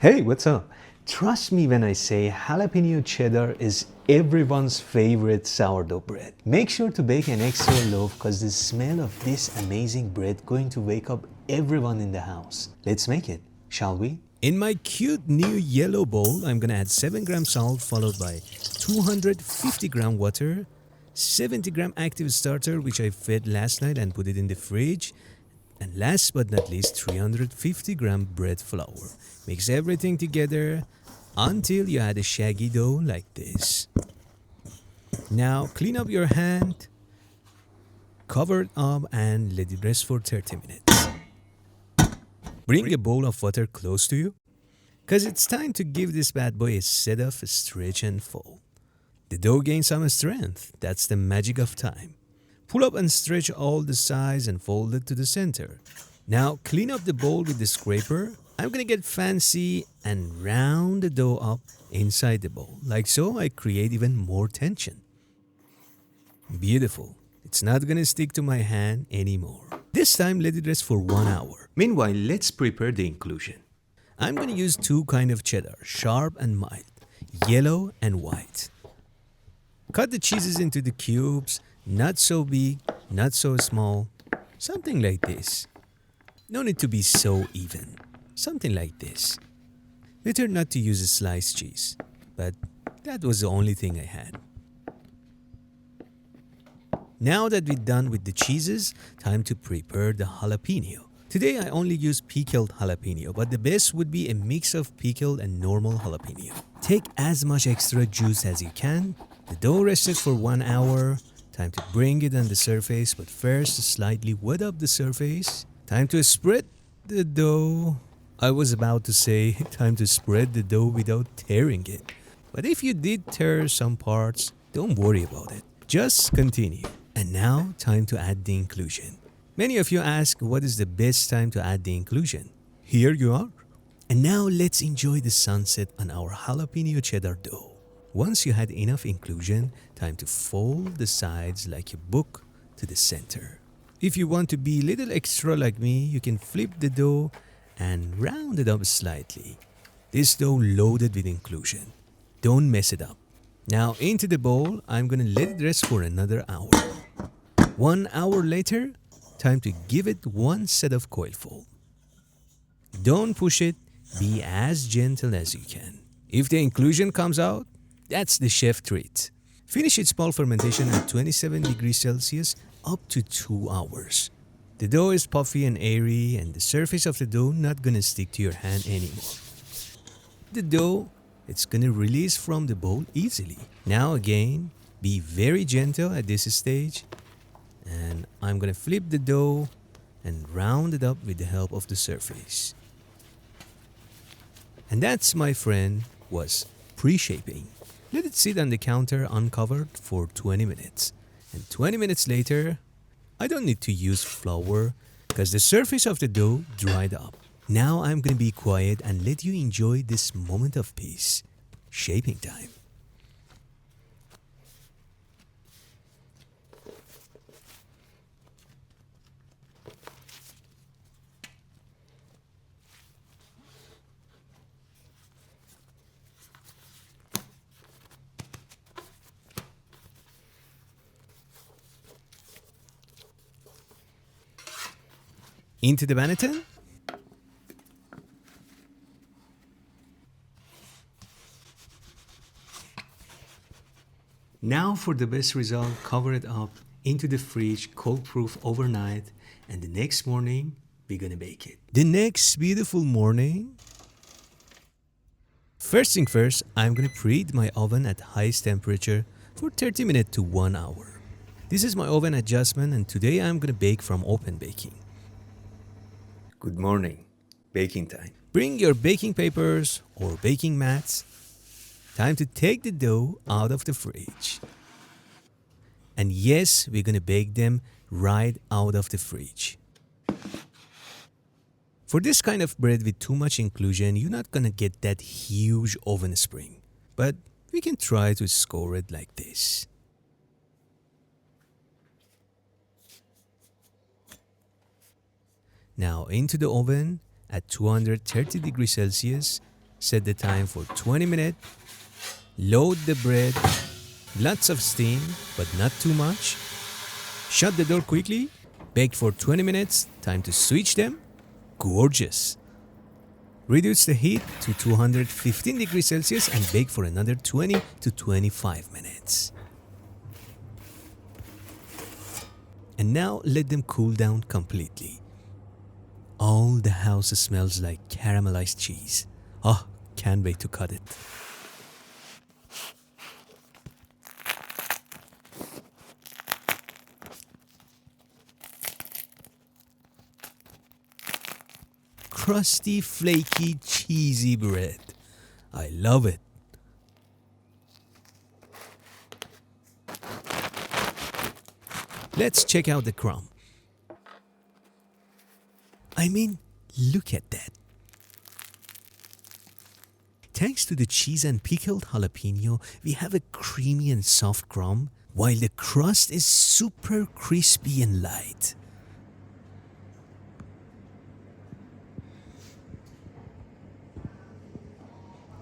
Hey, what's up? Trust me when I say jalapeno cheddar is everyone's favorite sourdough bread. Make sure to bake an extra loaf because the smell of this amazing bread going to wake up everyone in the house. Let's make it, shall we? In my cute new yellow bowl, I'm gonna add 7 gram salt followed by 250 gram water, 70 gram active starter which I fed last night and put it in the fridge, and last but not least 350 gram bread flour. Mix everything together until you add a shaggy dough like this. Now clean up your hand, cover it up and let it rest for 30 minutes. Bring a bowl of water close to you because it's time to give this bad boy a set of stretch and fold. The dough gains some strength, that's the magic of time. Pull up and stretch all the sides and fold it to the center. Now clean up the bowl with the scraper. I'm gonna get fancy and round the dough up inside the bowl. Like so, I create even more tension. Beautiful. It's not gonna stick to my hand anymore. This time, let it rest for 1 hour. Meanwhile, let's prepare the inclusion. I'm gonna use 2 kinds of cheddar, sharp and mild, yellow and white. Cut the cheeses into the cubes, not so big, not so small, something like this. No need to be so even, something like this. Better not to use a sliced cheese, but that was the only thing I had. Now that we're done with the cheeses, time to prepare the jalapeno. Today I only use pickled jalapeno, but the best would be a mix of pickled and normal jalapeno. Take as much extra juice as you can. The dough rested for 1 hour. Time to bring it on the surface, but first slightly wet up the surface. Time to spread the dough. I was about to say time to spread the dough without tearing it. But if you did tear some parts, don't worry about it. Just continue. And now, time to add the inclusion. Many of you ask what is the best time to add the inclusion. Here you are. And now let's enjoy the sunset on our jalapeno cheddar dough. Once you had enough inclusion, time to fold the sides like a book to the center. If you want to be a little extra like me, you can flip the dough and round it up slightly. This dough loaded with inclusion. Don't mess it up. Now into the bowl, I'm gonna let it rest for another hour. 1 hour later, time to give it 1 set of coil fold. Don't push it, be as gentle as you can. If the inclusion comes out, that's the chef treat. Finish its small fermentation at 27 degrees Celsius up to 2 hours. The dough is puffy and airy and the surface of the dough not gonna stick to your hand anymore. The dough, it's gonna release from the bowl easily. Now again, be very gentle at this stage. And I'm gonna flip the dough and round it up with the help of the surface. And that's, my friend, was pre-shaping. Let it sit on the counter uncovered for 20 minutes. And 20 minutes later, I don't need to use flour because the surface of the dough dried up. Now I'm gonna be quiet and let you enjoy this moment of peace. Shaping time. Into the Banneton. Now for the best result, cover it up into the fridge, cold proof overnight, and the next morning, we're gonna bake it. The next beautiful morning, first thing first, I'm gonna preheat my oven at highest temperature for 30 minutes to 1 hour. This is my oven adjustment and today I'm gonna bake from open baking. Good morning, baking time. Bring your baking papers or baking mats. Time to take the dough out of the fridge. And yes, we're gonna bake them right out of the fridge. For this kind of bread with too much inclusion, you're not gonna get that huge oven spring. But we can try to score it like this. Now into the oven at 230 degrees Celsius Set the time for 20 minutes. Load the bread. Lots of steam, but not too much. Shut the door quickly. Bake for 20 minutes. Time to switch them. Gorgeous. Reduce the heat to 215 degrees Celsius and bake for another 20 to 25 minutes. And now let them cool down completely. All the house smells like caramelized cheese. Oh, can't wait to cut it. Crusty, flaky, cheesy bread. I love it. Let's check out the crumb. I mean, look at that. Thanks to the cheese and pickled jalapeno, we have a creamy and soft crumb, while the crust is super crispy and light.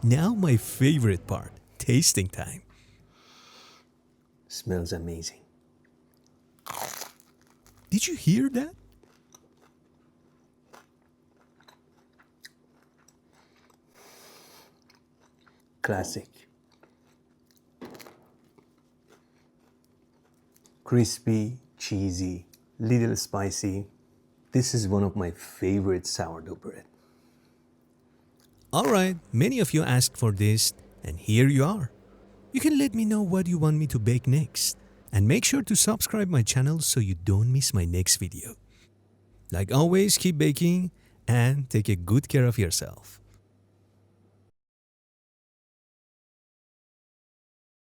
Now my favorite part, tasting time. Smells amazing. Did you hear that? Classic. Crispy, cheesy, little spicy. This is one of my favorite sourdough bread. Alright, many of you asked for this, and here you are. You can let me know what you want me to bake next. And make sure to subscribe my channel so you don't miss my next video. Like always, keep baking and take a good care of yourself.